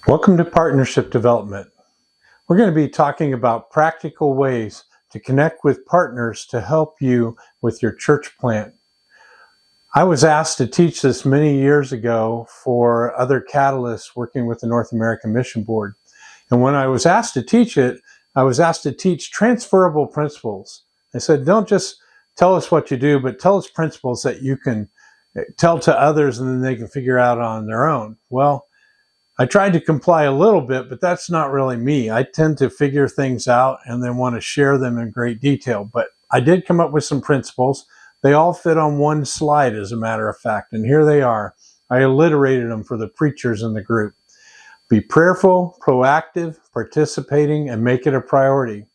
Welcome to Partnership Development. We're going to be talking about practical ways to connect with partners to help you with your church plant. I was asked to teach this many years ago for other catalysts working with the North American Mission Board. And when I was asked to teach it, I was asked to teach transferable principles. I said, don't just tell us what you do, but tell us principles that you can tell to others and then they can figure out on their own. Well, I tried to comply a little bit, but that's not really me. I tend to figure things out and then want to share them in great detail. But I did come up with some principles. They all fit on one slide, as a matter of fact. And here they are. I alliterated them for the preachers in the group. Be prayerful, proactive, participating, and make it a priority.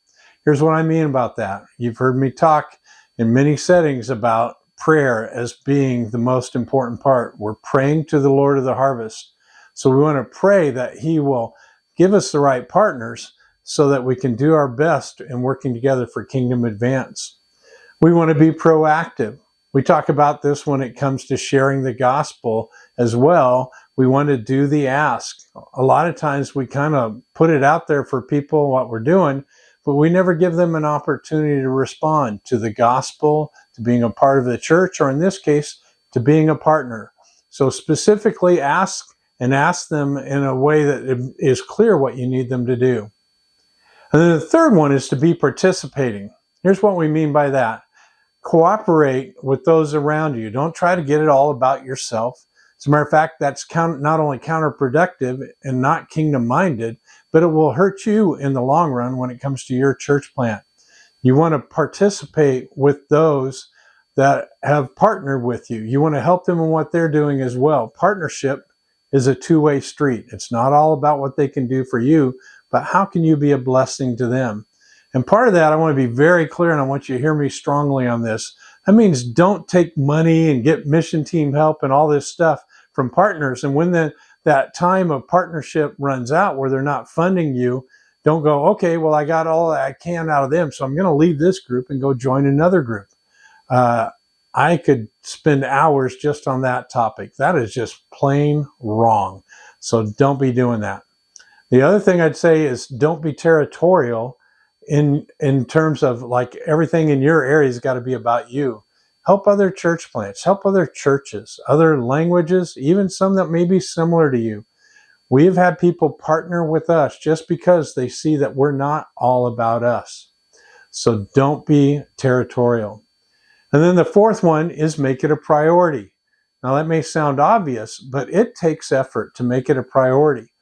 Here's what I mean about that. You've heard me talk in many settings about prayer as being the most important part. We're praying to the Lord of the harvest. So we want to pray that He will give us the right partners so that we can do our best in working together for kingdom advance. We want to be proactive. We talk about this when it comes to sharing the gospel as well. We want to do the ask. A lot of times we kind of put it out there for people what we're doing, but we never give them an opportunity to respond to the gospel, to being a part of the church, or in this case, to being a partner. So specifically ask them in a way that is clear what you need them to do. And then the third one is to be participating. Here's what we mean by that. Cooperate with those around you. Don't try to get it all about yourself. As a matter of fact, that's not only counterproductive and not kingdom-minded, but it will hurt you in the long run when it comes to your church plant. You want to participate with those that have partnered with you. You want to help them in what they're doing as well. Partnership is a two-way street. It's not all about what they can do for you, but how can you be a blessing to them? And part of that, I want to be very clear, and I want you to hear me strongly on this. That means don't take money and get mission team help and all this stuff from partners. And when that time of partnership runs out where they're not funding you, don't go, okay, well, I got all I can out of them, so I'm going to leave this group and go join another group. I could spend hours just on that topic. That is just plain wrong. So don't be doing that. The other thing I'd say is don't be territorial in terms of like everything in your area has got to be about you. Help other church plants, help other churches, other languages, even some that may be similar to you. We have had people partner with us just because they see that we're not all about us. So don't be territorial. And then the fourth one is make it a priority. Now that may sound obvious, but it takes effort to make it a priority.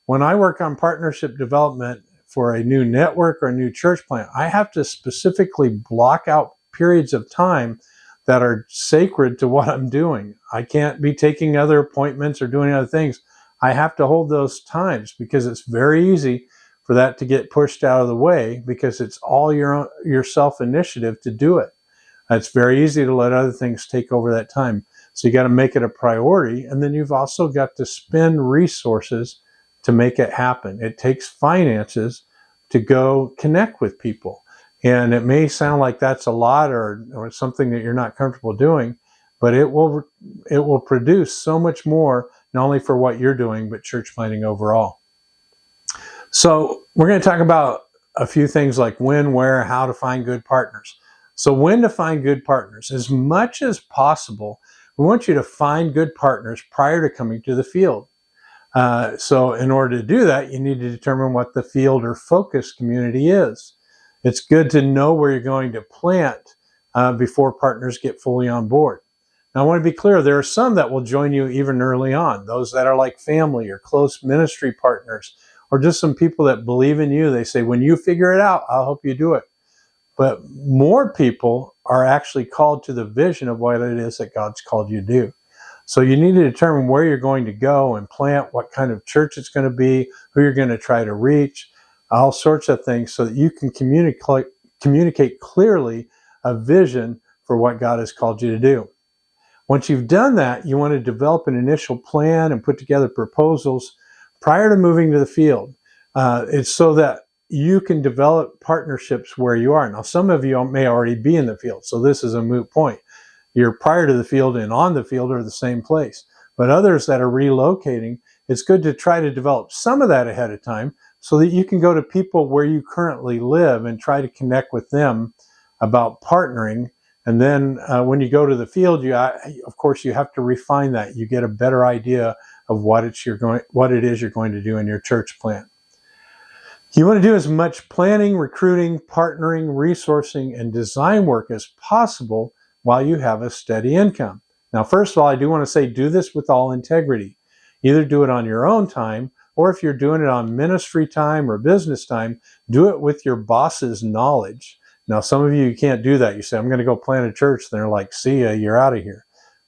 When I work on partnership development for a new network or a new church plant, I have to specifically block out periods of time that are sacred to what I'm doing. I can't be taking other appointments or doing other things. I have to hold those times because it's very easy for that to get pushed out of the way because it's all your self-initiative to do it. It's very easy to let other things take over that time. So you got to make it a priority. And then you've also got to spend resources to make it happen. It takes finances to go connect with people. And it may sound like that's a lot or something that you're not comfortable doing, but it will produce so much more, not only for what you're doing, but church planting overall. So we're going to talk about a few things like when, where, how to find good partners. So when to find good partners. As much as possible, we want you to find good partners prior to coming to the field. So in order to do that, you need to determine what the field or focus community is. It's good to know where you're going to plant before partners get fully on board. Now I want to be clear, there are some that will join you even early on. Those that are like family or close ministry partners, or just some people that believe in you. They say, when you figure it out, I'll help you do it. But more people are actually called to the vision of what it is that God's called you to do. So you need to determine where you're going to go and plant, what kind of church it's going to be, who you're going to try to reach, all sorts of things so that you can communicate clearly a vision for what God has called you to do. Once you've done that, you want to develop an initial plan and put together proposals prior to moving to the field. It's so that you can develop partnerships where you are. Now, some of you may already be in the field, so this is a moot point. You're prior to the field and on the field are the same place. But others that are relocating, it's good to try to develop some of that ahead of time so that you can go to people where you currently live and try to connect with them about partnering. And then when you go to the field, of course, you have to refine that. You get a better idea of what it is you're going to do in your church plant. You want to do as much planning, recruiting, partnering, resourcing, and design work as possible while you have a steady income. Now, first of all, I do want to say do this with all integrity. Either do it on your own time, or if you're doing it on ministry time or business time, do it with your boss's knowledge. Now, some of you can't do that. You say, I'm going to go plant a church. And they're like, see ya, you're out of here.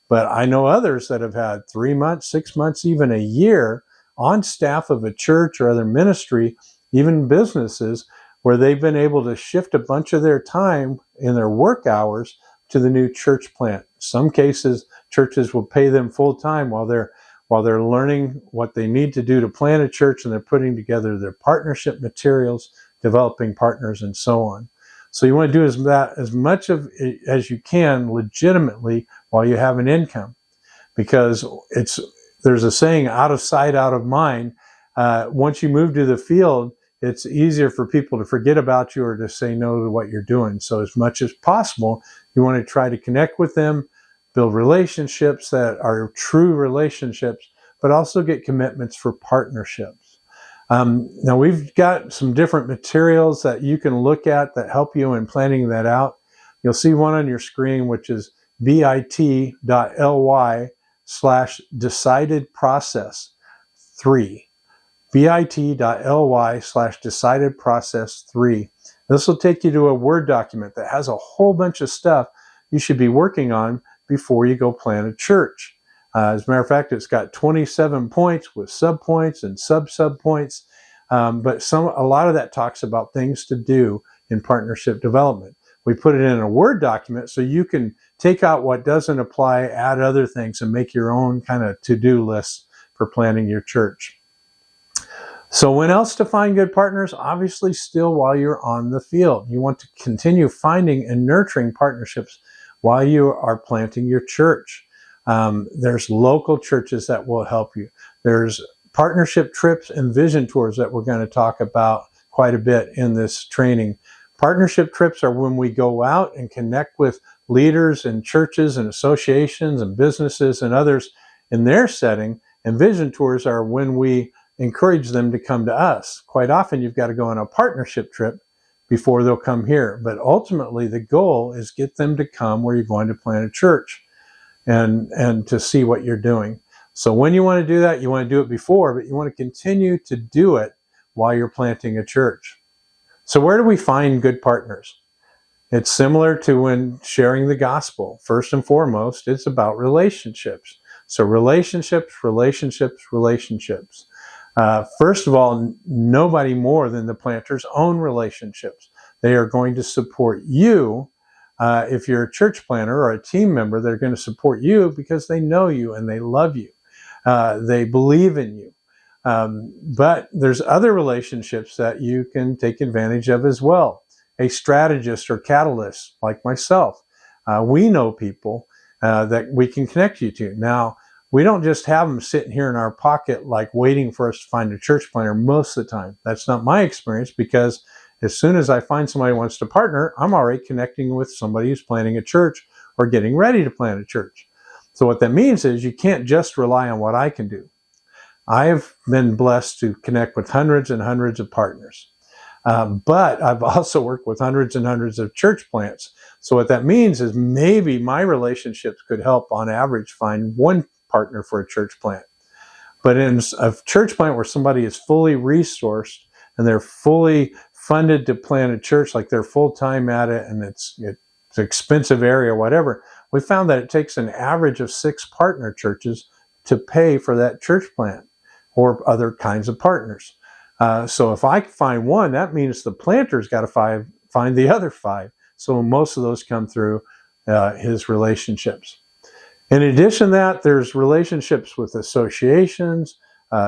But I know others that have had 3 months, 6 months, even a year on staff of a church or other ministry, even businesses, where they've been able to shift a bunch of their time in their work hours to the new church plant. Some cases, churches will pay them full time while they're learning what they need to do to plant a church, and they're putting together their partnership materials, developing partners, and so on. So you want to do as much of it as you can legitimately while you have an income, because there's a saying, out of sight, out of mind. Once you move to the field, it's easier for people to forget about you or to say no to what you're doing. So as much as possible, you want to try to connect with them, build relationships that are true relationships, but also get commitments for partnerships. Now, we've got some different materials that you can look at that help you in planning that out. You'll see one on your screen, which is bit.ly/decidedprocess3. bit.ly/decidedprocess3. This will take you to a Word document that has a whole bunch of stuff you should be working on before you go plant a church. As a matter of fact, it's got 27 points with subpoints and sub-subpoints, but a lot of that talks about things to do in partnership development. We put it in a Word document so you can take out what doesn't apply, add other things, and make your own kind of to-do list for planning your church. So when else to find good partners? Obviously, still while you're on the field. You want to continue finding and nurturing partnerships while you are planting your church. There's local churches that will help you. There's partnership trips and vision tours that we're going to talk about quite a bit in this training. Partnership trips are when we go out and connect with leaders and churches and associations and businesses and others in their setting. And vision tours are when we encourage them to come to us. Quite often you've got to go on a partnership trip before they'll come here. But ultimately the goal is get them to come where you're going to plant a church and to see what you're doing. So when you want to do that, you want to do it before, but you want to continue to do it while you're planting a church. So where do we find good partners? It's similar to when sharing the gospel. First and foremost, it's about relationships. So relationships. First of all, nobody more than the planter's own relationships. They are going to support you. If you're a church planter or a team member, they're going to support you because they know you and they love you. They believe in you. But there's other relationships that you can take advantage of as well. A strategist or catalyst like myself. We know people that we can connect you to. Now, we don't just have them sitting here in our pocket like waiting for us to find a church planter most of the time. That's not my experience, because as soon as I find somebody who wants to partner, I'm already connecting with somebody who's planting a church or getting ready to plant a church. So what that means is you can't just rely on what I can do. I have been blessed to connect with hundreds and hundreds of partners. But I've also worked with hundreds and hundreds of church plants. So what that means is maybe my relationships could help on average find one partner for a church plant. But in a church plant where somebody is fully resourced and they're fully funded to plant a church, like they're full-time at it and it's an expensive area or whatever, we found that it takes an average of 6 partner churches to pay for that church plant or other kinds of partners. So if I find one, that means the planter's got to find the other 5. So most of those come through his relationships. In addition to that, there's relationships with associations,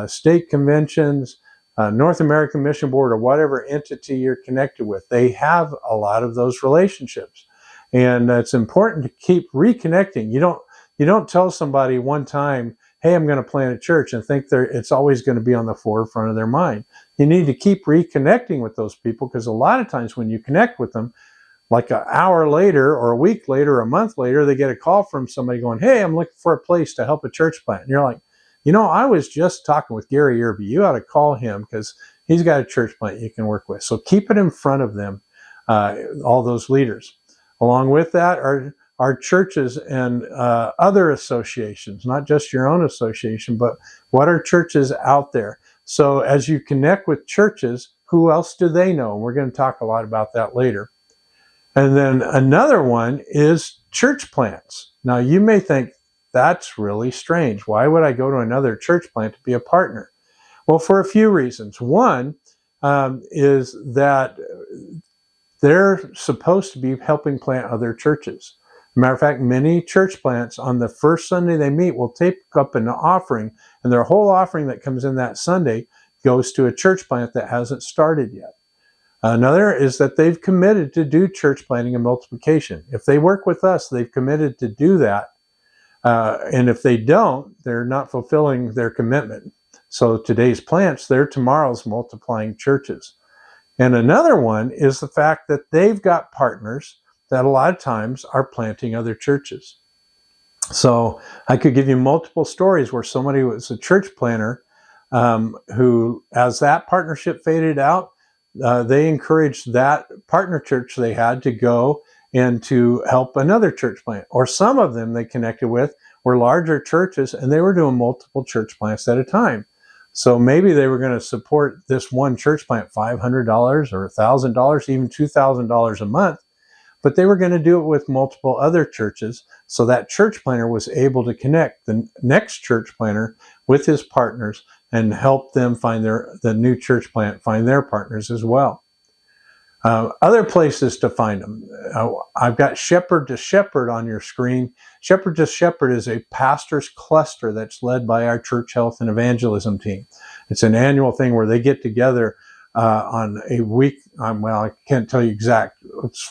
state conventions, North American Mission Board, or whatever entity you're connected with. They have a lot of those relationships. And it's important to keep reconnecting. You don't tell somebody one time, hey, I'm going to plant a church, and think it's always going to be on the forefront of their mind. You need to keep reconnecting with those people, because a lot of times when you connect with them, like an hour later or a week later or a month later, they get a call from somebody going, hey, I'm looking for a place to help a church plant. And you're like, I was just talking with Gary Irby. You ought to call him because he's got a church plant you can work with. So keep it in front of them, all those leaders. Along with that are churches and other associations, not just your own association, but what are churches out there? So as you connect with churches, who else do they know? And we're going to talk a lot about that later. And then another one is church plants. Now, you may think that's really strange. Why would I go to another church plant to be a partner? Well, for a few reasons. One is that they're supposed to be helping plant other churches. As a matter of fact, many church plants on the first Sunday they meet will take up an offering, and their whole offering that comes in that Sunday goes to a church plant that hasn't started yet. Another is that they've committed to do church planting and multiplication. If they work with us, they've committed to do that. And if they don't, they're not fulfilling their commitment. So today's plants, they're tomorrow's multiplying churches. And another one is the fact that they've got partners that a lot of times are planting other churches. So I could give you multiple stories where somebody was a church planter who, as that partnership faded out, they encouraged that partner church they had to go and to help another church plant. Or some of them they connected with were larger churches, and they were doing multiple church plants at a time. So maybe they were going to support this one church plant $500 or $1,000, even $2,000 a month, but they were going to do it with multiple other churches. So that church planter was able to connect the next church planter with his partners and help them find the new church plant, find their partners as well. Other places to find them. I've got Shepherd to Shepherd on your screen. Shepherd to Shepherd is a pastor's cluster that's led by our church health and evangelism team. It's an annual thing where they get together on a week. Well, I can't tell you exact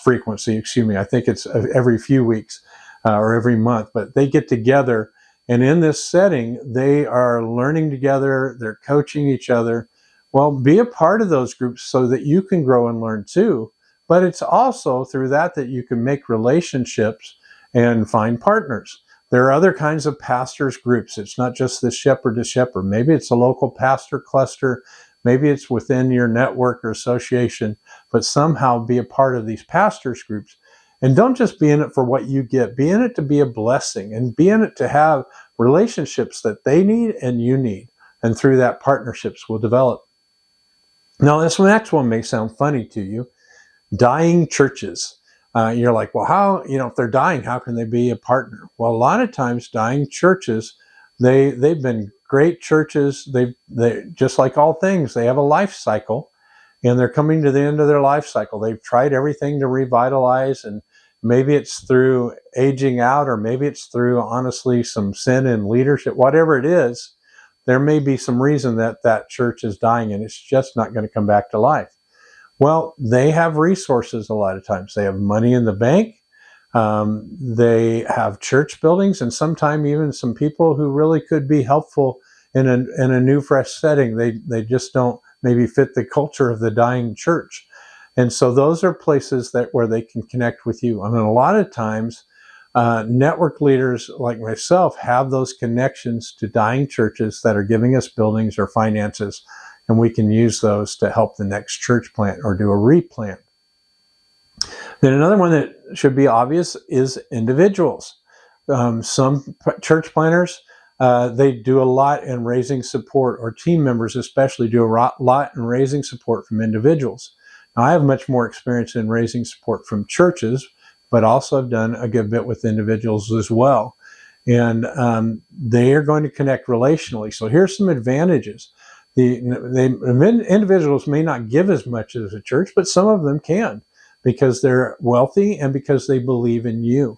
frequency, I think it's every few weeks or every month, but they get together. And in this setting, they are learning together, they're coaching each other. Well, be a part of those groups so that you can grow and learn too. But it's also through that you can make relationships and find partners. There are other kinds of pastors groups. It's not just the Shepherd to Shepherd. Maybe it's a local pastor cluster. Maybe it's within your network or association, but somehow be a part of these pastors groups. And don't just be in it for what you get. Be in it to be a blessing, and be in it to have relationships that they need and you need. And through that, partnerships will develop. Now, this next one may sound funny to you. Dying churches. You're like, well, how, if they're dying, how can they be a partner? Well, a lot of times dying churches, they've been great churches. They just like all things, they have a life cycle, and they're coming to the end of their life cycle. They've tried everything to revitalize, and maybe it's through aging out, or maybe it's through, honestly, some sin in leadership. Whatever it is, there may be some reason that church is dying, and it's just not going to come back to life. Well, they have resources a lot of times. They have money in the bank. They have church buildings, and sometimes even some people who really could be helpful in a new, fresh setting. They just don't maybe fit the culture of the dying church. And so those are places where they can connect with you. I mean, a lot of times, network leaders like myself have those connections to dying churches that are giving us buildings or finances, and we can use those to help the next church plant or do a replant. Then another one that should be obvious is individuals. Some church planters, they do a lot in raising support, or team members especially do a lot in raising support from individuals. Now, I have much more experience in raising support from churches, but also I've done a good bit with individuals as well. And they are going to connect relationally. So here's some advantages. The individuals may not give as much as a church, but some of them can, because they're wealthy and because they believe in you.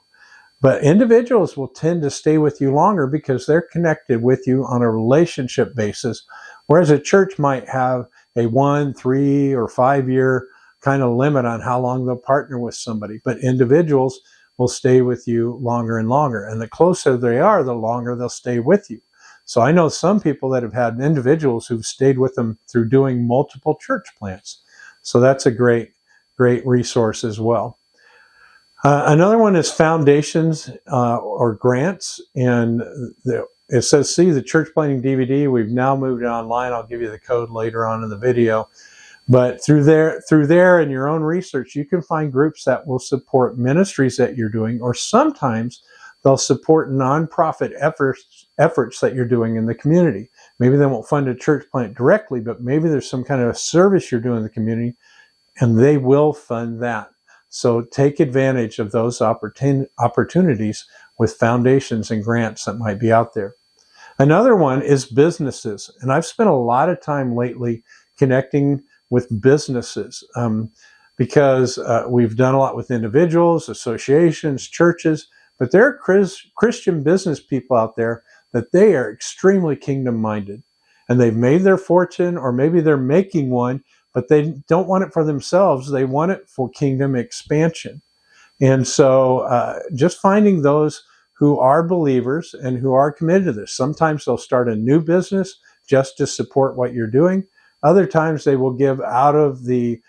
But individuals will tend to stay with you longer because they're connected with you on a relationship basis, whereas a church might have a 1, 3, or 5 year kind of limit on how long they'll partner with somebody. But individuals will stay with you longer and longer. And the closer they are, the longer they'll stay with you. So I know some people that have had individuals who've stayed with them through doing multiple church plants. So that's a great resource as well. Another one is foundations or grants, and it says, see the church planting DVD. We've now moved it online. I'll give you the code later on in the video. But through there and your own research, you can find groups that will support ministries that you're doing, or sometimes they'll support nonprofit efforts that you're doing in the community. Maybe they won't fund a church plant directly, but maybe there's some kind of a service you're doing in the community, and they will fund that. So take advantage of those opportunities with foundations and grants that might be out there. Another one is businesses. And I've spent a lot of time lately connecting with businesses because we've done a lot with individuals, associations, churches, but there are Christian business people out there that they are extremely kingdom-minded. And they've made their fortune, or maybe they're making one, but they don't want it for themselves. They want it for kingdom expansion. And so just finding those who are believers and who are committed to this. Sometimes they'll start a new business just to support what you're doing. Other times they will give out of the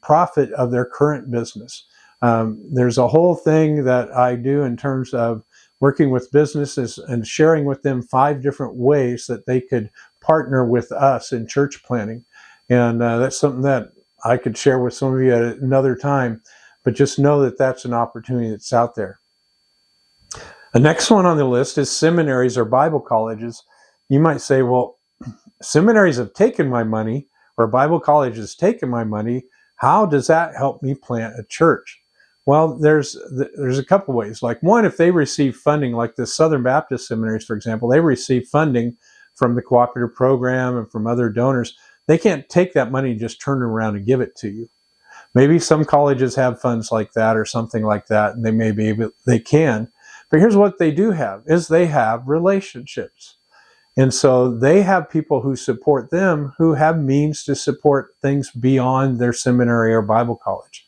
profit of their current business. There's a whole thing that I do in terms of working with businesses and sharing with them 5 different ways that they could partner with us in church planting. And that's something that I could share with some of you at another time, but just know that that's an opportunity that's out there. The next one on the list is seminaries or Bible colleges. You might say, well, seminaries have taken my money, or Bible college has taken my money. How does that help me plant a church? Well, there's a couple ways. Like one, if they receive funding, like the Southern Baptist seminaries, for example, they receive funding from the cooperative program and from other donors. They can't take that money and just turn it around and give it to you. Maybe some colleges have funds like that or something like that, and they can. But here's what they do have, is they have relationships. And so they have people who support them who have means to support things beyond their seminary or Bible college.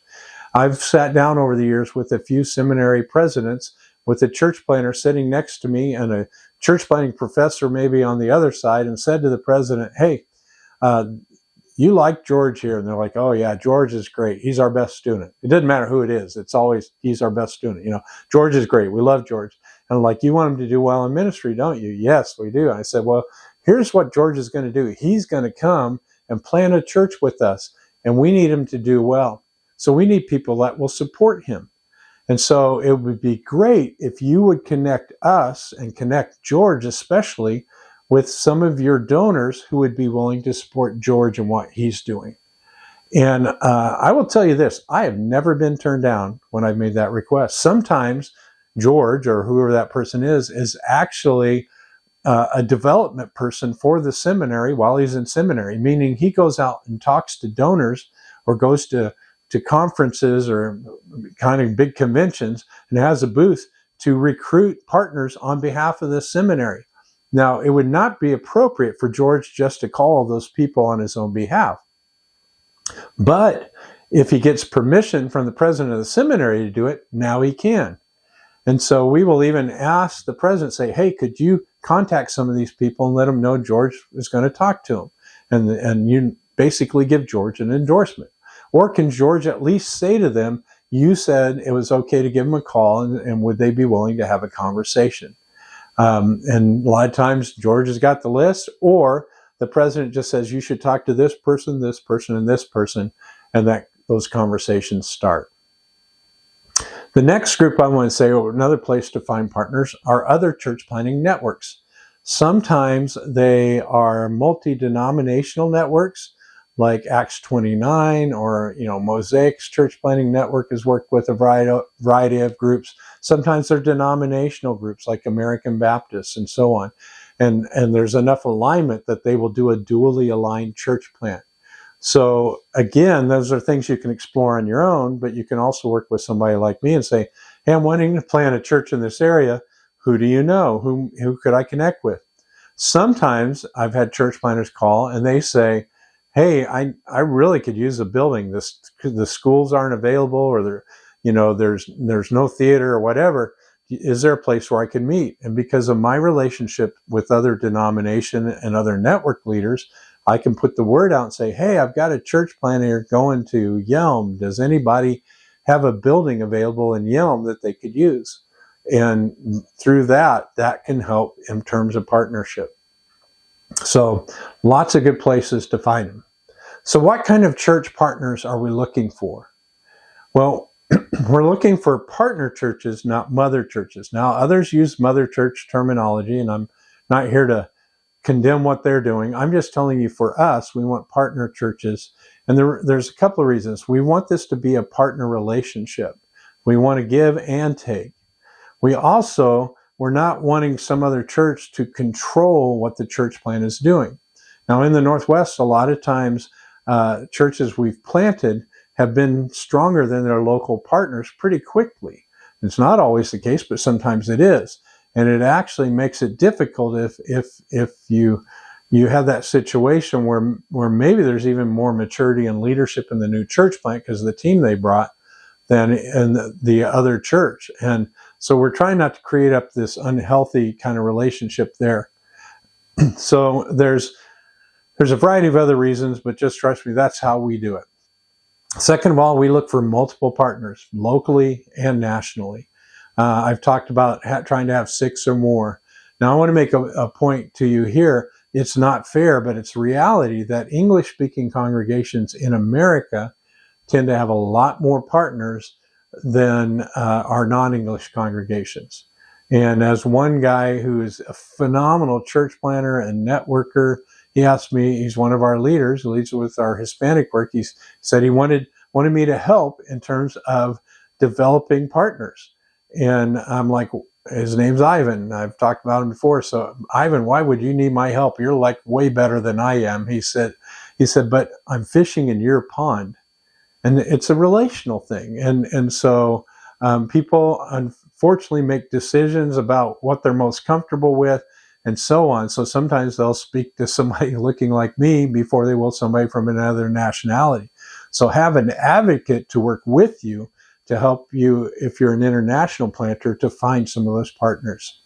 I've sat down over the years with a few seminary presidents with a church planter sitting next to me and a church planting professor maybe on the other side, and said to the president, hey, you like George here? And they're like, oh yeah, George is great. He's our best student. It doesn't matter who it is. It's always, he's our best student. George is great. We love George. And I'm like, you want him to do well in ministry, don't you? Yes, we do. And I said, well, here's what George is going to do. He's going to come and plant a church with us, and we need him to do well. So we need people that will support him. And so it would be great if you would connect us and connect George especially with some of your donors who would be willing to support George and what he's doing. And I will tell you this, I have never been turned down when I've made that request. Sometimes George, or whoever that person is actually a development person for the seminary while he's in seminary, meaning he goes out and talks to donors or goes to conferences or kind of big conventions and has a booth to recruit partners on behalf of the seminary. Now, it would not be appropriate for George just to call those people on his own behalf. But if he gets permission from the president of the seminary to do it, now he can. And so we will even ask the president, say, hey, could you contact some of these people and let them know George is going to talk to them? And you basically give George an endorsement. Or can George at least say to them, you said it was okay to give them a call, and would they be willing to have a conversation? And a lot of times George has got the list, or the president just says, you should talk to this person, and this person, and that those conversations start. The next group I want to say, or another place to find partners, are other church planting networks. Sometimes they are multi-denominational networks, like Acts 29, or Mosaic's church planting network has worked with a variety of groups. Sometimes they're denominational groups like American Baptists and so on. And there's enough alignment that they will do a dually aligned church plant. So again, those are things you can explore on your own, but you can also work with somebody like me and say, hey, I'm wanting to plant a church in this area. Who do you know? Who could I connect with? Sometimes I've had church planters call and they say, hey, I really could use a building. The schools aren't available, or there's no theater or whatever. is there a place where I can meet? And because of my relationship with other denomination and other network leaders, I can put the word out and say, hey, I've got a church plant here going to Yelm. Does anybody have a building available in Yelm that they could use? And through that can help in terms of partnership. So lots of good places to find them. So what kind of church partners are we looking for? Well, we're looking for partner churches, not mother churches. Now, others use mother church terminology, and I'm not here to condemn what they're doing. I'm just telling you, for us, we want partner churches. And there's a couple of reasons. We want this to be a partner relationship. We want to give and take. We're not wanting some other church to control what the church plant is doing. Now, in the Northwest, a lot of times, churches we've planted have been stronger than their local partners pretty quickly. It's not always the case, but sometimes it is. And it actually makes it difficult if you have that situation where maybe there's even more maturity and leadership in the new church plant because of the team they brought than in the other church. And so we're trying not to create up this unhealthy kind of relationship there. So there's a variety of other reasons, but just trust me, that's how we do it. Second of all, we look for multiple partners, locally and nationally. I've talked about trying to have 6 or more. Now, I want to make a point to you here. It's not fair, but it's reality that English-speaking congregations in America tend to have a lot more partners than our non-English congregations. And as one guy who is a phenomenal church planner and networker, he asked me, he's one of our leaders, who leads with our Hispanic work. He said he wanted me to help in terms of developing partners. And I'm like, his name's Ivan. I've talked about him before. So, Ivan, why would you need my help? You're like way better than I am. He said, but I'm fishing in your pond. And it's a relational thing. And so people unfortunately make decisions about what they're most comfortable with and so on. So sometimes they'll speak to somebody looking like me before they will somebody from another nationality. So have an advocate to work with you to help you, if you're an international planter, to find some of those partners.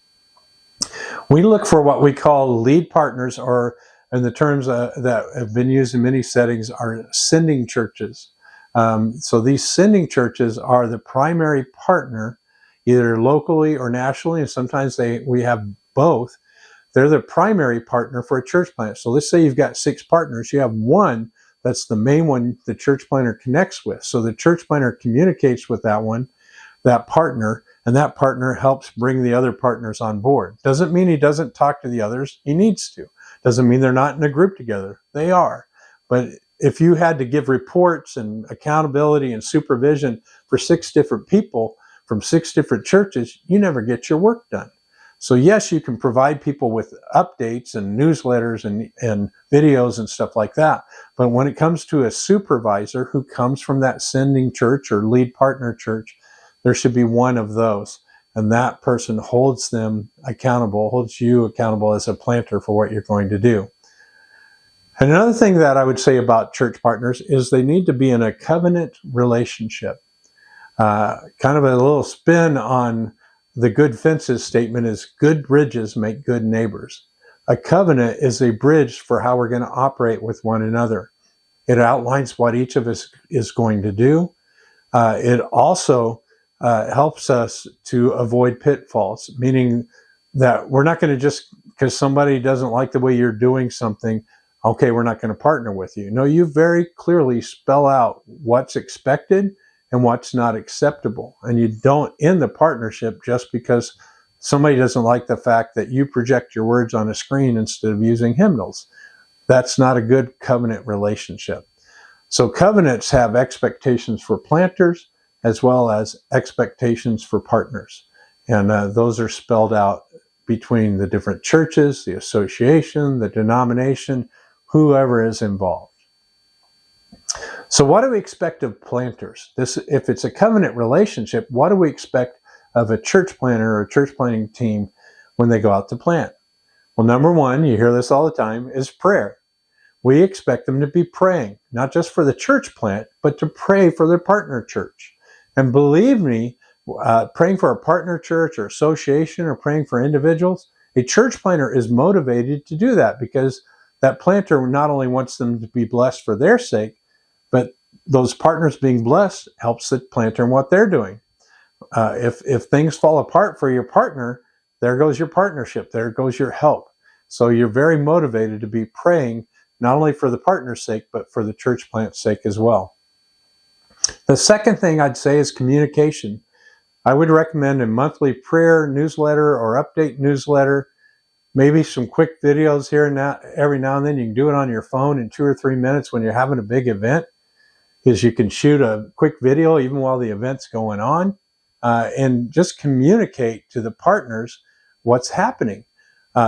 We look for what we call lead partners, or in the terms that have been used in many settings, are sending churches. So these sending churches are the primary partner, either locally or nationally, and sometimes we have both. They're the primary partner for a church plant. So let's say you've got 6 partners. You have one that's the main one the church planter connects with. So the church planter communicates with that partner, and that partner helps bring the other partners on board. Doesn't mean he doesn't talk to the others. He needs to. Doesn't mean they're not in a group together. They are. But if you had to give reports and accountability and supervision for 6 different people from 6 different churches, you never get your work done. So yes, you can provide people with updates and newsletters and videos and stuff like that. But when it comes to a supervisor who comes from that sending church or lead partner church, there should be one of those. And that person holds them accountable, holds you accountable as a planter for what you're going to do. And another thing that I would say about church partners is they need to be in a covenant relationship. Kind of a little spin on the good fences statement is good bridges make good neighbors. A covenant is a bridge for how we're going to operate with one another. It outlines what each of us is going to do. It also helps us to avoid pitfalls, meaning that we're not going to just, because somebody doesn't like the way you're doing something, okay, we're not going to partner with you. No, you very clearly spell out what's expected and what's not acceptable. And you don't end the partnership just because somebody doesn't like the fact that you project your words on a screen instead of using hymnals. That's not a good covenant relationship. So covenants have expectations for planters as well as expectations for partners. And those are spelled out between the different churches, the association, the denomination, whoever is involved. So what do we expect of planters? If it's a covenant relationship, what do we expect of a church planter or a church planting team when they go out to plant? Well, number one, you hear this all the time, is prayer. We expect them to be praying, not just for the church plant, but to pray for their partner church. And believe me, praying for a partner church or association or praying for individuals, a church planter is motivated to do that because that planter not only wants them to be blessed for their sake, but those partners being blessed helps the planter in what they're doing. If things fall apart for your partner, there goes your partnership, there goes your help. So you're very motivated to be praying not only for the partner's sake, but for the church plant's sake as well. The second thing I'd say is communication. I would recommend a monthly prayer newsletter or update newsletter, maybe some quick videos here and now, every now and then. You can do it on your phone in 2 or 3 minutes when you're having a big event, is you can shoot a quick video even while the event's going on, and just communicate to the partners what's happening.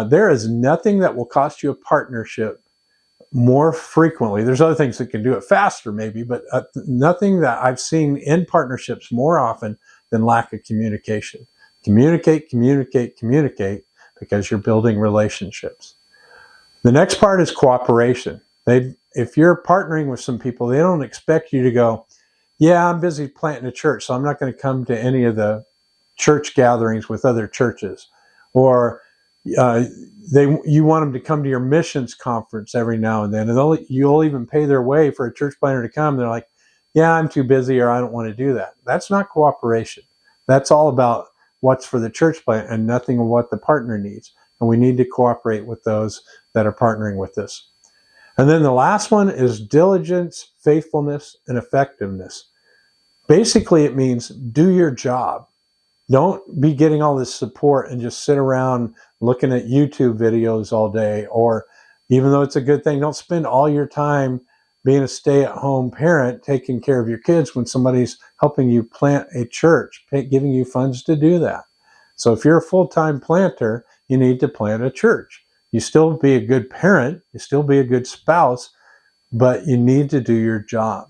There is nothing that will cost you a partnership more frequently. There's other things that can do it faster maybe, but nothing that I've seen in partnerships more often than lack of communication. Communicate, communicate, communicate, because you're building relationships. The next part is cooperation. If you're partnering with some people, they don't expect you to go, yeah, I'm busy planting a church, so I'm not going to come to any of the church gatherings with other churches. Or you want them to come to your missions conference every now and then, and you'll even pay their way for a church planter to come. They're like, yeah, I'm too busy, or I don't want to do that. That's not cooperation. That's all about what's for the church plant and nothing of what the partner needs. And we need to cooperate with those that are partnering with us. And then the last one is diligence, faithfulness, and effectiveness. Basically, it means do your job. Don't be getting all this support and just sit around looking at YouTube videos all day. Or even though it's a good thing, don't spend all your time being a stay-at-home parent taking care of your kids when somebody's helping you plant a church, giving you funds to do that. So if you're a full-time planter, you need to plant a church. You still be a good parent, you still be a good spouse, but you need to do your job.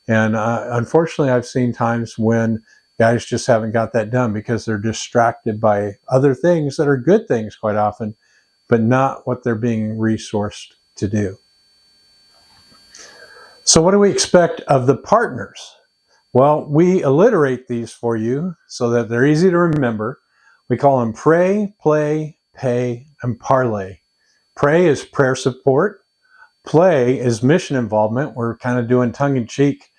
And unfortunately, I've seen times when guys just haven't got that done because they're distracted by other things that are good things quite often, but not what they're being resourced to do. So what do we expect of the partners? Well, we alliterate these for you so that they're easy to remember. We call them pray, play, pay, and parlay. Pray is prayer support. Play is mission involvement. We're kind of doing tongue-in-cheek,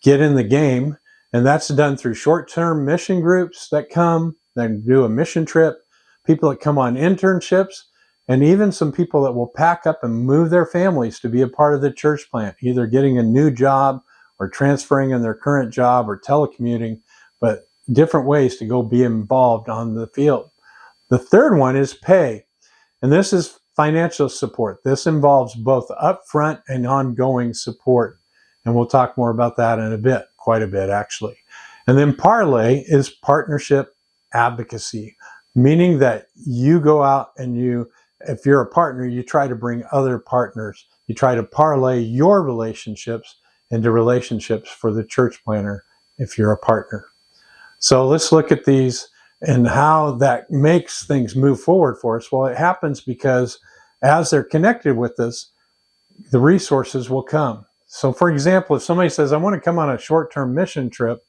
get in the game. And that's done through short-term mission groups that come, that do a mission trip, people that come on internships, and even some people that will pack up and move their families to be a part of the church plant, either getting a new job or transferring in their current job or telecommuting, but different ways to go be involved on the field. The third one is pay, and this is financial support. This involves both upfront and ongoing support, and we'll talk more about that in a bit, quite a bit actually. And then parlay is partnership advocacy, meaning that you go out and if you're a partner, you try to bring other partners. You try to parlay your relationships into relationships for the church planter if you're a partner. So let's look at these and how that makes things move forward for us. Well, it happens because as they're connected with us, the resources will come. So for example, if somebody says, I want to come on a short-term mission trip,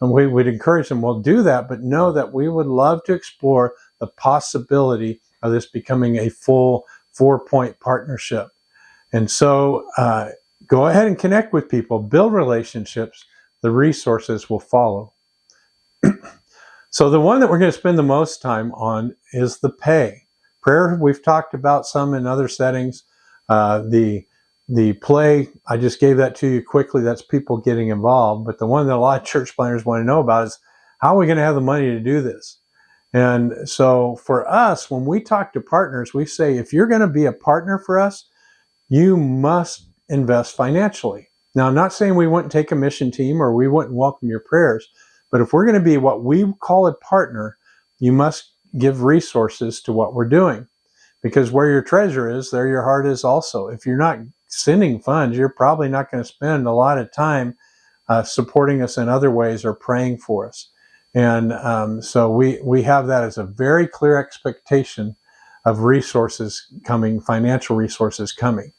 and we would encourage them, we'll do that, but know that we would love to explore the possibility of this becoming a full 4-point partnership. And so go ahead and connect with people, build relationships, the resources will follow. So the one that we're going to spend the most time on is the pay. Prayer, we've talked about some in other settings. The play, I just gave that to you quickly. That's people getting involved. But the one that a lot of church planners want to know about is, how are we going to have the money to do this? And so for us, when we talk to partners, we say, if you're going to be a partner for us, you must invest financially. Now, I'm not saying we wouldn't take a mission team or we wouldn't welcome your prayers, but if we're going to be what we call a partner, you must give resources to what we're doing. Because where your treasure is, there your heart is also. If you're not sending funds, you're probably not going to spend a lot of time supporting us in other ways or praying for us. And so we have that as a very clear expectation of resources coming, financial resources coming.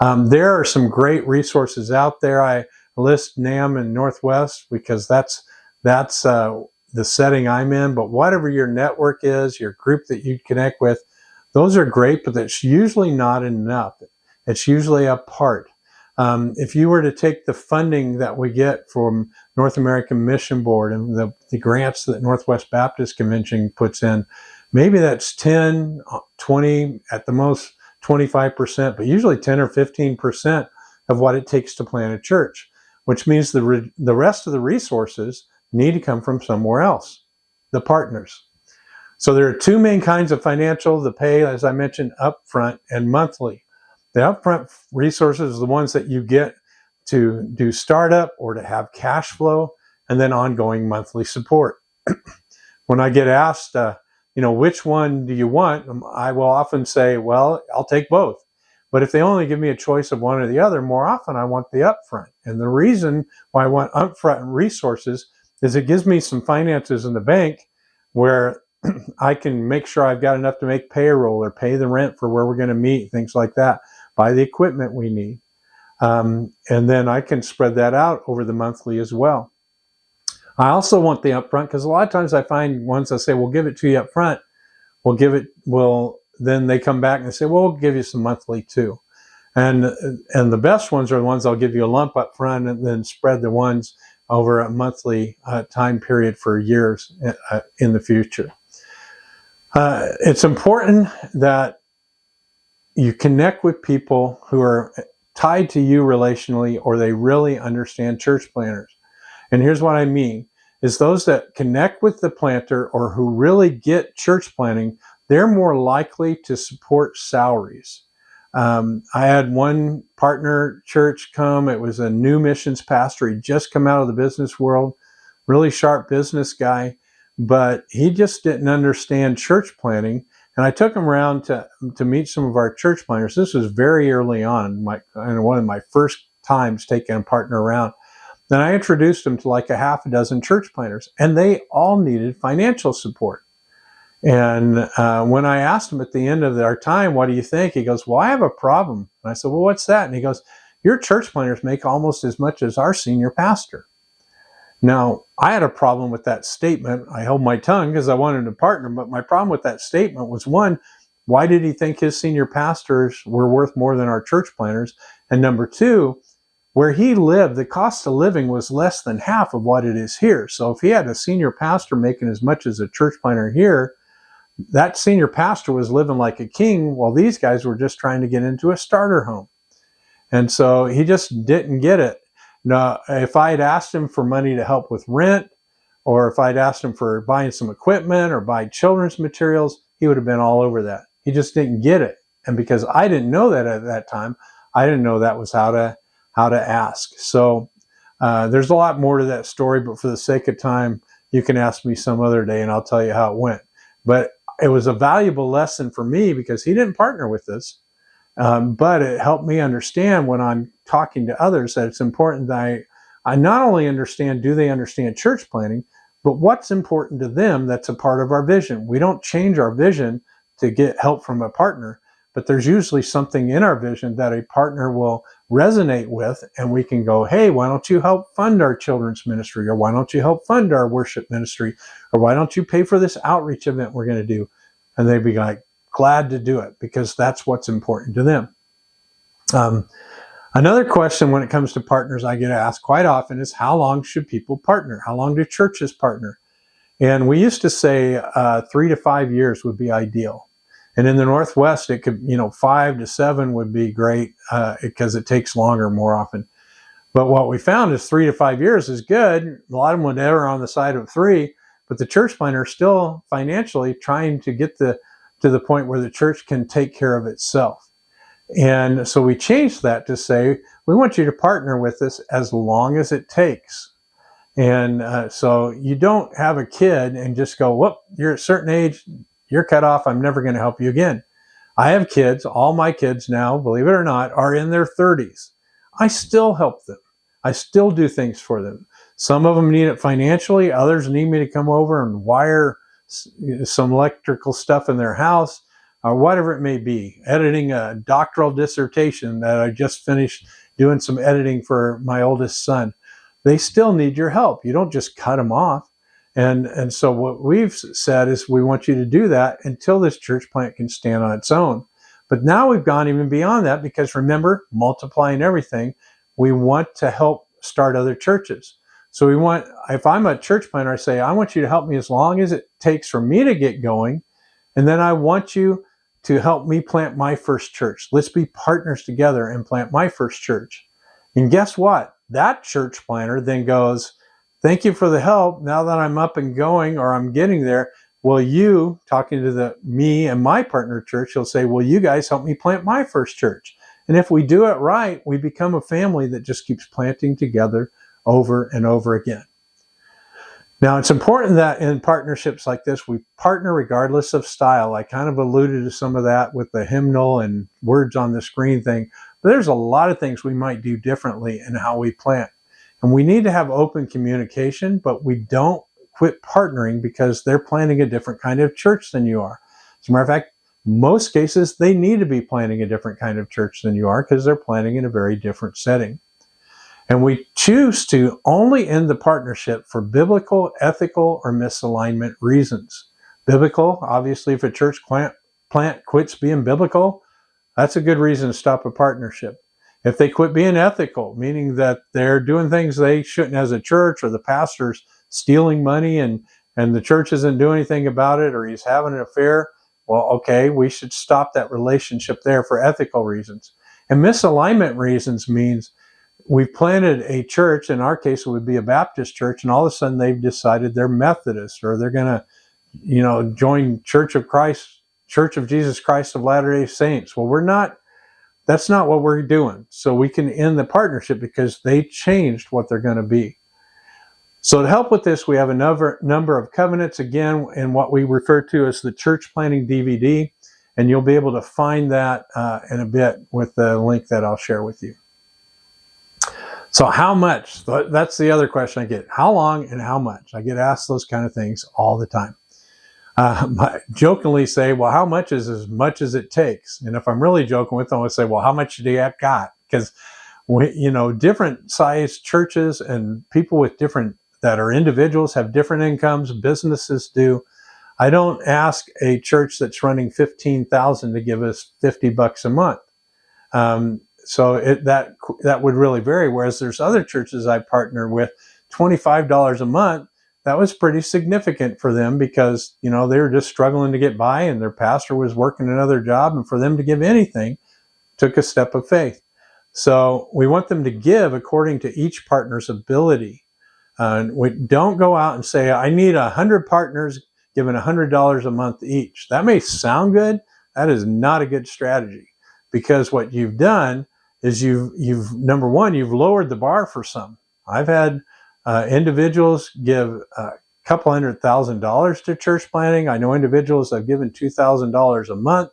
There are some great resources out there. I list NAM and Northwest because that's the setting I'm in, but whatever your network is, your group that you connect with, those are great, but that's usually not enough. It's usually a part. If you were to take the funding that we get from North American Mission Board and the grants that Northwest Baptist Convention puts in, maybe that's 10, 20, at the most 25%, but usually 10 or 15% of what it takes to plant a church, which means the rest of the resources need to come from somewhere else, the partners. So there are two main kinds of financial, the pay, as I mentioned, upfront and monthly. The upfront resources are the ones that you get to do startup or to have cash flow, and then ongoing monthly support. When I get asked, which one do you want? I will often say, well, I'll take both. But if they only give me a choice of one or the other, more often I want the upfront. And the reason why I want upfront resources is it gives me some finances in the bank where I can make sure I've got enough to make payroll or pay the rent for where we're going to meet, things like that, buy the equipment we need. And then I can spread that out over the monthly as well. I also want the upfront because a lot of times I find ones that say, we'll give it to you up front. Then they come back and they say, well, we'll give you some monthly too. And the best ones are the ones I'll give you a lump up front and then spread the ones over a monthly time period for years in the future. It's important that you connect with people who are tied to you relationally, or they really understand church planters. And here's what I mean, is those that connect with the planter or who really get church planting, they're more likely to support salaries. I had one partner church come. It was a new missions pastor. He'd just come out of the business world, really sharp business guy, but he just didn't understand church planting. And I took him around to meet some of our church planters. This was very early on, one of my first times taking a partner around. Then I introduced him to like a half a dozen church planters, and they all needed financial support. And when I asked him at the end of our time, what do you think? He goes, well, I have a problem. And I said, well, what's that? And he goes, your church planters make almost as much as our senior pastor. Now, I had a problem with that statement. I held my tongue because I wanted to partner, but my problem with that statement was, one, why did he think his senior pastors were worth more than our church planters? And number two, where he lived, the cost of living was less than half of what it is here. So if he had a senior pastor making as much as a church planter here, that senior pastor was living like a king, while these guys were just trying to get into a starter home. And so he just didn't get it. Now, if I had asked him for money to help with rent, or if I'd asked him for buying some equipment or buy children's materials, he would have been all over that. He just didn't get it. And because I didn't know that at that time, I didn't know that was how to ask. So there's a lot more to that story, but for the sake of time, you can ask me some other day and I'll tell you how it went. But it was a valuable lesson for me because he didn't partner with us. But it helped me understand when I'm talking to others that it's important that I not only understand, do they understand church planting, but what's important to them that's a part of our vision. We don't change our vision to get help from a partner, but there's usually something in our vision that a partner will resonate with, and we can go, hey, why don't you help fund our children's ministry? Or why don't you help fund our worship ministry? Or why don't you pay for this outreach event we're going to do? And they'd be like, glad to do it because that's what's important to them. Another question when it comes to partners I get asked quite often is, how long should people partner? How long do churches partner? And we used to say 3 to 5 years would be ideal. And in the Northwest, it could, 5 to 7 would be great because it takes longer more often. But what we found is 3 to 5 years is good. A lot of them would err on the side of 3, but the church planter is still financially trying to get to the point where the church can take care of itself. And so we changed that to say, we want you to partner with us as long as it takes. And so you don't have a kid and just go, whoop, you're at a certain age, you're cut off, I'm never going to help you again. I have kids, all my kids now, believe it or not, are in their 30s. I still help them. I still do things for them. Some of them need it financially, others need me to come over and wire some electrical stuff in their house, or whatever it may be. Editing a doctoral dissertation that I just finished doing some editing for my oldest son. They still need your help. You don't just cut them off. And so what we've said is we want you to do that until this church plant can stand on its own. But now we've gone even beyond that, because remember, multiplying everything, we want to help start other churches. So we want, if I'm a church planter, I say, I want you to help me as long as it takes for me to get going. And then I want you to help me plant my first church. Let's be partners together and plant my first church. And guess what? That church planter then goes, thank you for the help. Now that I'm up and going, or I'm getting there, will you, talking to me and my partner church, he'll say, will you guys help me plant my first church? And if we do it right, we become a family that just keeps planting together over and over again. Now, it's important that in partnerships like this, we partner regardless of style. I kind of alluded to some of that with the hymnal and words on the screen thing, but there's a lot of things we might do differently in how we plant. And we need to have open communication, but we don't quit partnering because they're planting a different kind of church than you are. As a matter of fact, most cases, they need to be planting a different kind of church than you are because they're planting in a very different setting. And we choose to only end the partnership for biblical, ethical, or misalignment reasons. Biblical, obviously, if a church plant quits being biblical, that's a good reason to stop a partnership. If they quit being ethical, meaning that they're doing things they shouldn't as a church, or the pastor's stealing money and the church isn't doing anything about it, or he's having an affair, well, okay, we should stop that relationship there for ethical reasons. And misalignment reasons means we've planted a church, in our case it would be a Baptist church, and all of a sudden they've decided they're Methodist, or they're going to, join Church of Jesus Christ of Latter-day Saints. Well, that's not what we're doing. So we can end the partnership because they changed what they're going to be. So to help with this, we have a number of covenants, again, in what we refer to as the Church Planting DVD, and you'll be able to find that in a bit with the link that I'll share with you. So how much? That's the other question I get. How long and how much? I get asked those kind of things all the time. I jokingly say, well, how much is as much as it takes? And if I'm really joking with them, I say, well, how much do you have got? Because, different sized churches and people that are individuals have different incomes, businesses do. I don't ask a church that's running $15,000 to give us $50 a month. So that would really vary. Whereas there's other churches I partner with, $25 a month, that was pretty significant for them because, they were just struggling to get by and their pastor was working another job, and for them to give anything took a step of faith. So we want them to give according to each partner's ability. We don't go out and say, I need 100 partners giving $100 a month each. That may sound good. That is not a good strategy, because what you've done is you've number one, you've lowered the bar for some. I've had individuals give a couple $100,000 to church planting. I know individuals that have given $2,000 a month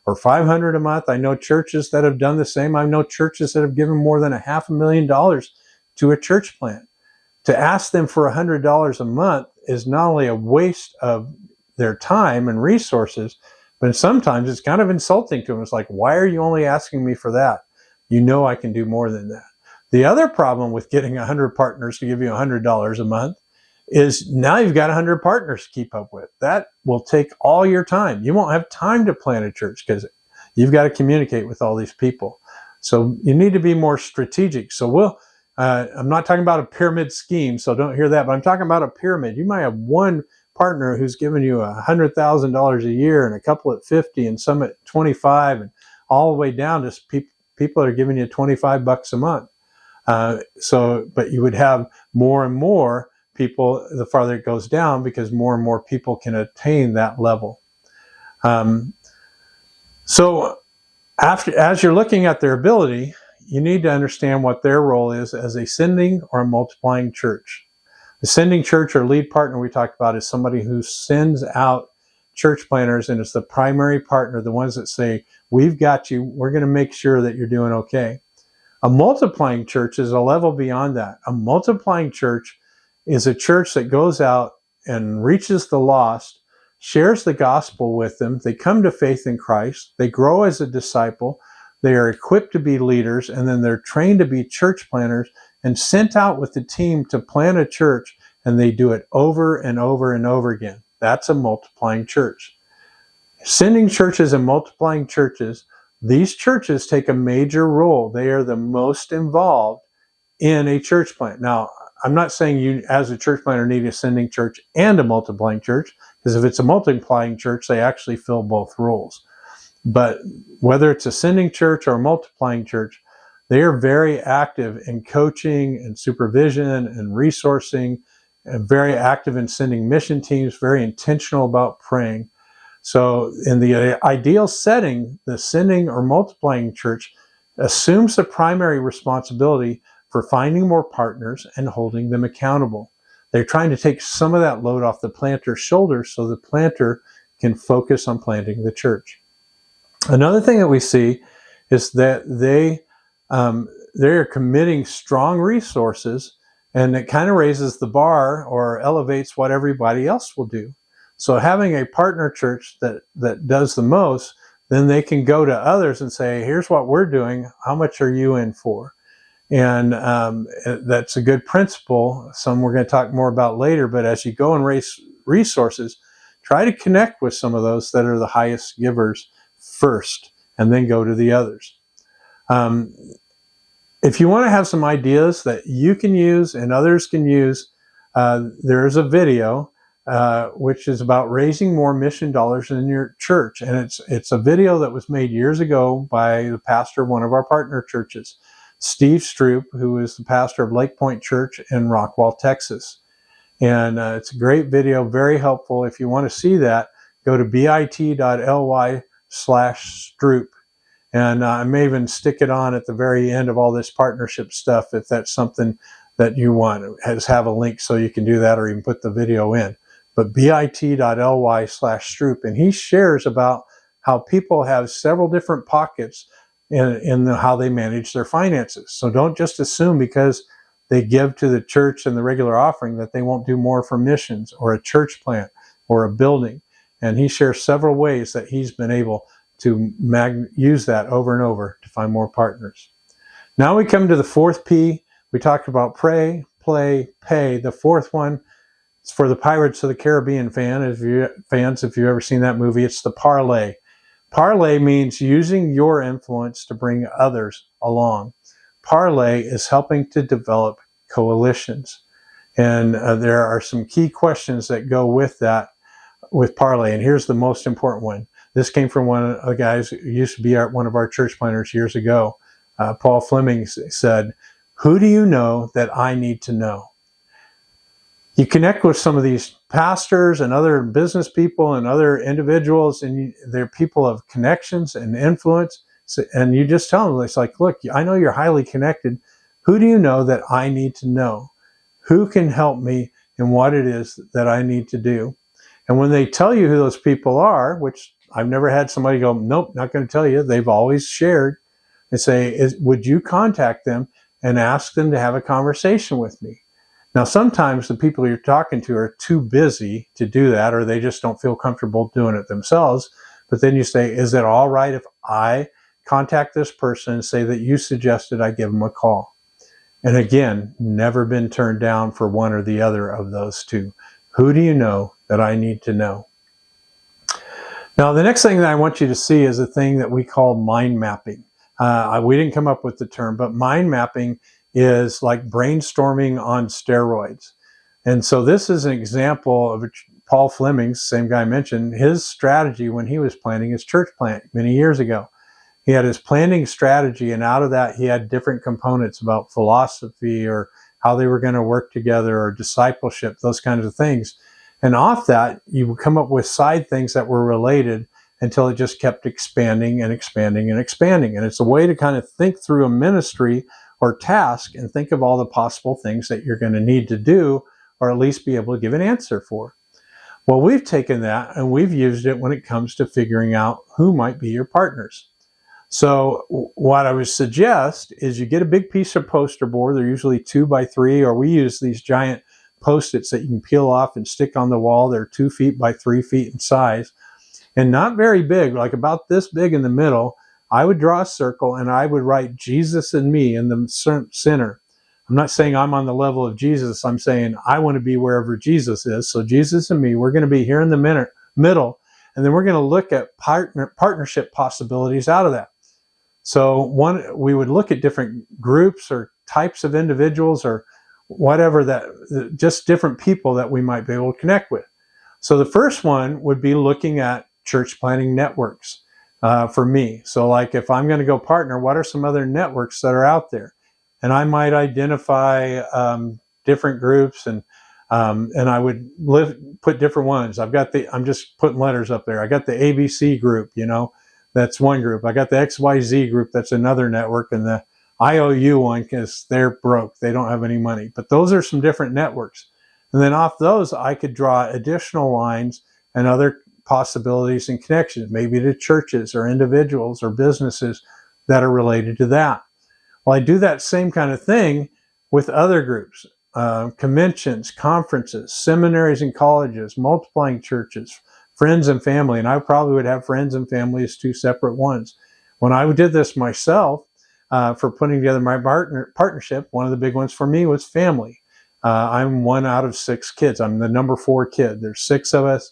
or $500 a month. I know churches that have done the same. I know churches that have given more than $500,000 to a church plant. To ask them for $100 a month is not only a waste of their time and resources, but sometimes it's kind of insulting to them. It's like, why are you only asking me for that? I can do more than that. The other problem with getting 100 partners to give you $100 a month is now you've got 100 partners to keep up with. That will take all your time. You won't have time to plant a church because you've got to communicate with all these people. So you need to be more strategic. So I'm not talking about a pyramid scheme, so don't hear that, but I'm talking about a pyramid. You might have one partner who's giving you $100,000 a year, and a couple at 50, and some at 25, and all the way down to people that are giving you $25 a month. But you would have more and more people the farther it goes down, because more and more people can attain that level. As you're looking at their ability, you need to understand what their role is as a sending or a multiplying church. The sending church or lead partner we talked about is somebody who sends out church planters and is the primary partner, the ones that say, we've got you, we're going to make sure that you're doing okay. A multiplying church is a level beyond that. A multiplying church is a church that goes out and reaches the lost, shares the gospel with them. They come to faith in Christ. They grow as a disciple. They are equipped to be leaders, and then they're trained to be church planters and sent out with the team to plant a church. and they do it over and over and over again. That's a multiplying church. Sending churches and multiplying churches, these churches take a major role. They are the most involved in a church plant. Now, I'm not saying you as a church planter need a sending church and a multiplying church, because if it's a multiplying church, they actually fill both roles. But whether it's a sending church or a multiplying church, they are very active in coaching and supervision and resourcing, and very active in sending mission teams, very intentional about praying. So in the ideal setting, the sending or multiplying church assumes the primary responsibility for finding more partners and holding them accountable. They're trying to take some of that load off the planter's shoulders so the planter can focus on planting the church. Another thing that we see is that they are committing strong resources, and it kind of raises the bar or elevates what everybody else will do. So having a partner church that does the most, then they can go to others and say, here's what we're doing. How much are you in for? And that's a good principle. Some we're going to talk more about later. But as you go and raise resources, try to connect with some of those that are the highest givers first, and then go to the others. If you want to have some ideas that you can use and others can use, there is a video which is about raising more mission dollars in your church. And it's a video that was made years ago by the pastor of one of our partner churches, Steve Stroop, who is the pastor of Lake Point Church in Rockwall, Texas. And it's a great video, very helpful. If you want to see that, go to bit.ly/Stroop. And I may even stick it on at the very end of all this partnership stuff if that's something that you want. Have a link so you can do that, or even put the video in. But bit.ly/Stroop. And he shares about how people have several different pockets in how they manage their finances. So don't just assume because they give to the church and the regular offering that they won't do more for missions or a church plant or a building. And he shares several ways that he's been able to use that over and over to find more partners. Now we come to the fourth P. We talked about pray, play, pay. The fourth one is for the Pirates of the Caribbean fans. If you've ever seen that movie, it's the parlay. Parlay means using your influence to bring others along. Parlay is helping to develop coalitions. And there are some key questions that go with that, with parlay. And here's the most important one. This came from one of the guys who used to be one of our church planners years ago. Paul Fleming said, "Who do you know that I need to know?" You connect with some of these pastors and other business people and other individuals, and they're people of connections and influence. And you just tell them, it's like, look, I know you're highly connected. Who do you know that I need to know? Who can help me in what it is that I need to do? And when they tell you who those people are, which I've never had somebody go, nope, not going to tell you. They've always shared and say, would you contact them and ask them to have a conversation with me? Now, sometimes the people you're talking to are too busy to do that, or they just don't feel comfortable doing it themselves. But then you say, is it all right if I contact this person and say that you suggested I give them a call? And again, never been turned down for one or the other of those two. Who do you know that I need to know? Now, the next thing that I want you to see is a thing that we call mind mapping. We didn't come up with the term, but mind mapping is like brainstorming on steroids. And so this is an example of Paul Fleming's, same guy I mentioned, his strategy when he was planning his church plant many years ago. He had his planning strategy, and out of that he had different components about philosophy or how they were going to work together or discipleship, those kinds of things. And off that, you would come up with side things that were related until it just kept expanding and expanding and expanding. And it's a way to kind of think through a ministry or task and think of all the possible things that you're going to need to do, or at least be able to give an answer for. Well, we've taken that and we've used it when it comes to figuring out who might be your partners. So what I would suggest is you get a big piece of poster board. They're usually 2 by 3, or we use these giant Post-its that you can peel off and stick on the wall. They're 2 feet by 3 feet in size, and not very big, like about this big in the middle. I would draw a circle and I would write Jesus and me in the center. I'm not saying I'm on the level of Jesus. I'm saying I want to be wherever Jesus is. So Jesus and me, we're going to be here in the middle, and then we're going to look at partnership possibilities out of that. So we would look at different groups or types of individuals or whatever, that just different people that we might be able to connect with. So the first one would be looking at church planting networks for me. So like if I'm going to go partner, what are some other networks that are out there? And I might identify different groups, and I would put different ones. I'm just putting letters up there. I got the ABC group, that's one group. I got the XYZ group, that's another network, and the IOU one, because they're broke. They don't have any money. But those are some different networks. And then off those, I could draw additional lines and other possibilities and connections, maybe to churches or individuals or businesses that are related to that. Well, I do that same kind of thing with other groups, conventions, conferences, seminaries and colleges, multiplying churches, friends and family. And I probably would have friends and family as two separate ones. When I did this myself, for putting together my partnership, one of the big ones for me was family. I'm one out of 6 kids. I'm the number 4 kid. There's 6 of us.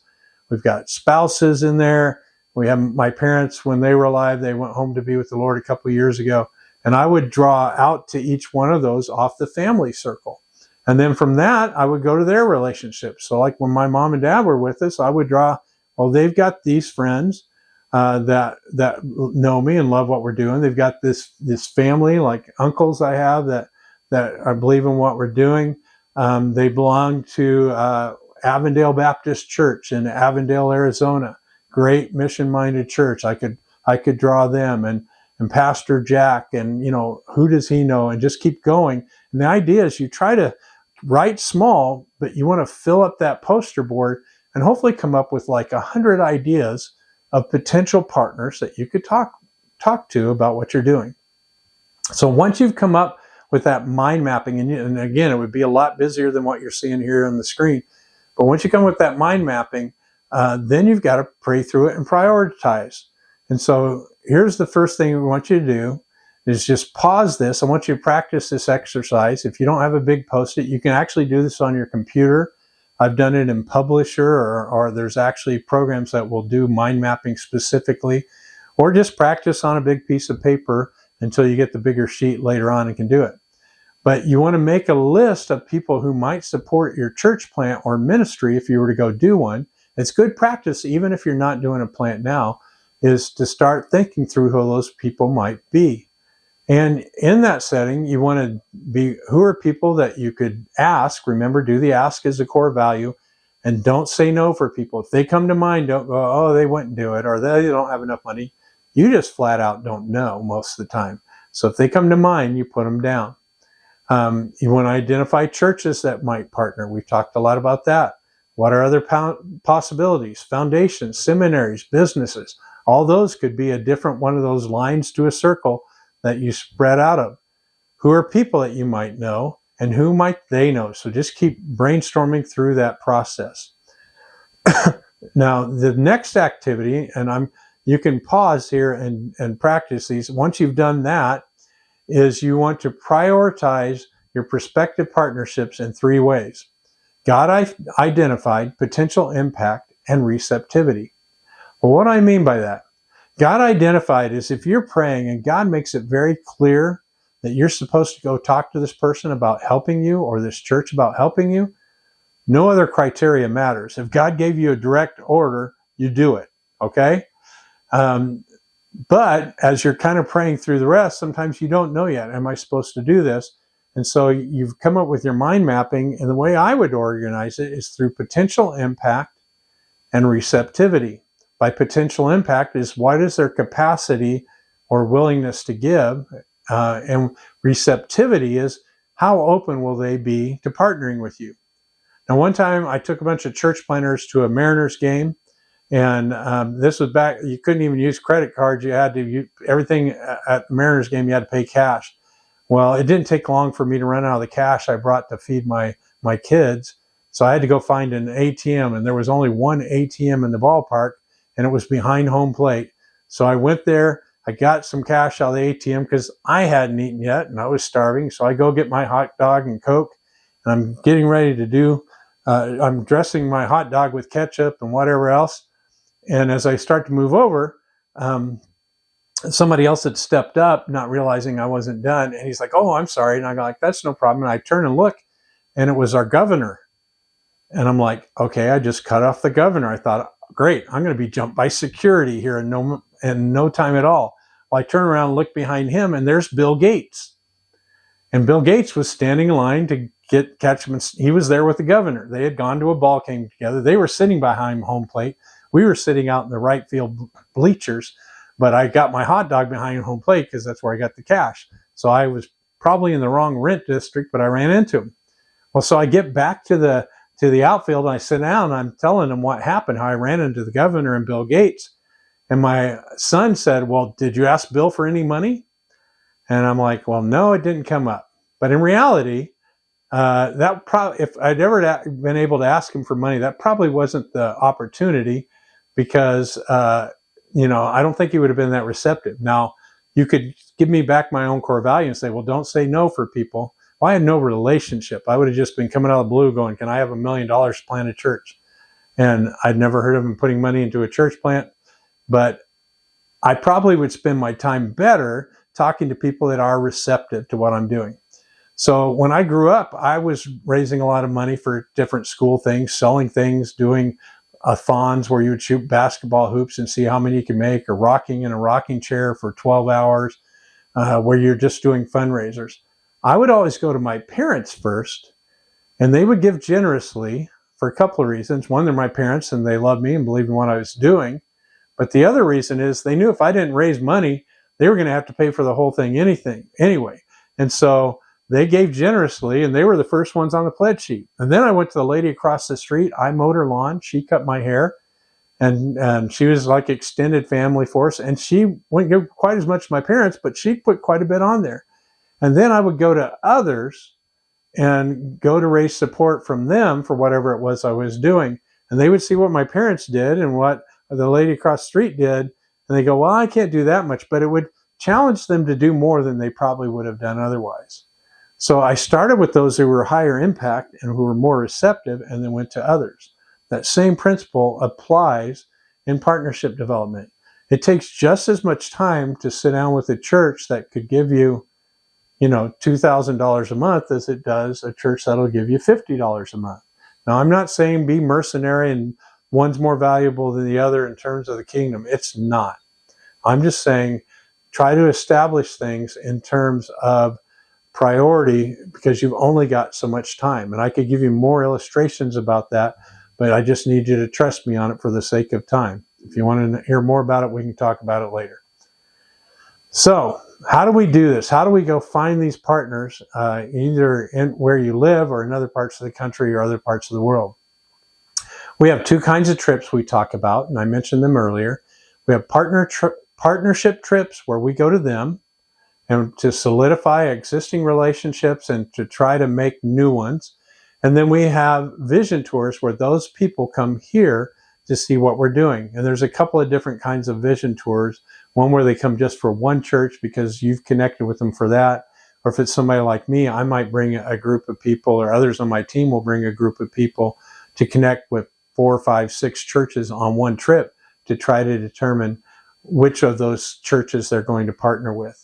We've got spouses in there. We have my parents, when they were alive, they went home to be with the Lord a couple of years ago. And I would draw out to each one of those off the family circle. And then from that, I would go to their relationships. So like when my mom and dad were with us, I would draw, well, they've got these friends that know me and love what we're doing. They've got this family, like uncles I have that I believe in what we're doing. They belong to Avondale Baptist Church in Avondale, Arizona. Great mission-minded church. I could draw them, and Pastor Jack, and who does he know, and just keep going. And the idea is you try to write small, but you want to fill up that poster board and hopefully come up with like 100 ideas of potential partners that you could talk to about what you're doing. So once you've come up with that mind mapping, and again, it would be a lot busier than what you're seeing here on the screen, but once you come with that mind mapping, then you've got to pray through it and prioritize. And so here's the first thing we want you to do is just pause this. I want you to practice this exercise. If you don't have a big Post-it, you can actually do this on your computer. I've done it in Publisher, or there's actually programs that will do mind mapping specifically, or just practice on a big piece of paper until you get the bigger sheet later on and can do it. But you want to make a list of people who might support your church plant or ministry if you were to go do one. It's good practice, even if you're not doing a plant now, is to start thinking through who those people might be. And in that setting, you want to be, who are people that you could ask? Remember, do the ask as a core value, and don't say no for people. If they come to mind, don't go, oh, they wouldn't do it, or they don't have enough money. You just flat out don't know most of the time. So if they come to mind, you put them down. You want to identify churches that might partner. We've talked a lot about that. What are other possibilities? Foundations, seminaries, businesses. All those could be a different one of those lines to a circle that you spread out of. Who are people that you might know, and who might they know? So just keep brainstorming through that process. Now, the next activity, and you can pause here and practice these. Once you've done that, is you want to prioritize your prospective partnerships in 3 ways. God identified, potential impact, and receptivity. Well, what do I mean by that? God identified is if you're praying and God makes it very clear that you're supposed to go talk to this person about helping you, or this church about helping you, no other criteria matters. If God gave you a direct order, you do it, okay? But as you're kind of praying through the rest, sometimes you don't know yet, am I supposed to do this? And so you've come up with your mind mapping, and the way I would organize it is through potential impact and receptivity. By potential impact is what is their capacity or willingness to give, and receptivity is how open will they be to partnering with you. Now, one time I took a bunch of church planters to a Mariners game, and this was back, you couldn't even use credit cards. You had to, everything at the Mariners game, you had to pay cash. Well, it didn't take long for me to run out of the cash I brought to feed my kids. So I had to go find an ATM, and there was only one ATM in the ballpark, and it was behind home plate. So I went there, I got some cash out of the ATM because I hadn't eaten yet and I was starving. So I go get my hot dog and Coke, and I'm getting ready to do, I'm dressing my hot dog with ketchup and whatever else. And as I start to move over, somebody else had stepped up, not realizing I wasn't done. And he's like, "Oh, I'm sorry." And I'm like, "That's no problem." And I turn and look, and it was our governor. And I'm like, okay, I just cut off the governor. I thought, great, I'm going to be jumped by security here in no time at all. Well, I turn around and look behind him, and there's Bill Gates. And Bill Gates was standing in line to catch him. He was there with the governor. They had gone to a ball game together. They were sitting behind home plate. We were sitting out in the right field bleachers, but I got my hot dog behind home plate because that's where I got the cash. So I was probably in the wrong rent district, but I ran into him. Well, so I get back to the outfield, and I sit down, and I'm telling them what happened, how I ran into the governor and Bill Gates. And my son said, "Well, did you ask Bill for any money?" And I'm like, "Well, no, it didn't come up." But in reality, if I'd ever been able to ask him for money, that probably wasn't the opportunity, because I don't think he would have been that receptive. Now, you could give me back my own core value and say, "Well, don't say no for people." Well, I had no relationship. I would have just been coming out of the blue going, "Can I have $1 million to plant a church?" And I'd never heard of him putting money into a church plant. But I probably would spend my time better talking to people that are receptive to what I'm doing. So when I grew up, I was raising a lot of money for different school things, selling things, doing thons where you would shoot basketball hoops and see how many you can make, or rocking in a rocking chair for 12 hours, where you're just doing fundraisers. I would always go to my parents first, and they would give generously for a couple of reasons. One, they're my parents and they loved me and believed in what I was doing. But the other reason is they knew if I didn't raise money, they were going to have to pay for the whole thing anyway. And so they gave generously, and they were the first ones on the pledge sheet. And then I went to the lady across the street. I mowed her lawn. She cut my hair. And she was like extended family for us. And she wouldn't give quite as much as my parents, but she put quite a bit on there. And then I would go to others and go to raise support from them for whatever it was I was doing. And they would see what my parents did and what the lady across the street did. And they go, "Well, I can't do that much," but it would challenge them to do more than they probably would have done otherwise. So I started with those who were higher impact and who were more receptive, and then went to others. That same principle applies in partnership development. It takes just as much time to sit down with a church that could give you $2,000 a month as it does a church that'll give you $50 a month. Now, I'm not saying be mercenary and one's more valuable than the other in terms of the kingdom. It's not. I'm just saying try to establish things in terms of priority, because you've only got so much time. And I could give you more illustrations about that, but I just need you to trust me on it for the sake of time. If you want to hear more about it, we can talk about it later. So how do we do this? How do we go find these partners, either in where you live or in other parts of the country or other parts of the world? We have two kinds of trips we talk about, and I mentioned them earlier. We have partnership trips where we go to them and to solidify existing relationships and to try to make new ones. And then we have vision tours where those people come here to see what we're doing. And there's a couple of different kinds of vision tours. One where they come just for one church because you've connected with them for that. Or if it's somebody like me, I might bring a group of people, or others on my team will bring a group of people to connect with 4, 5, 6 churches on one trip to try to determine which of those churches they're going to partner with.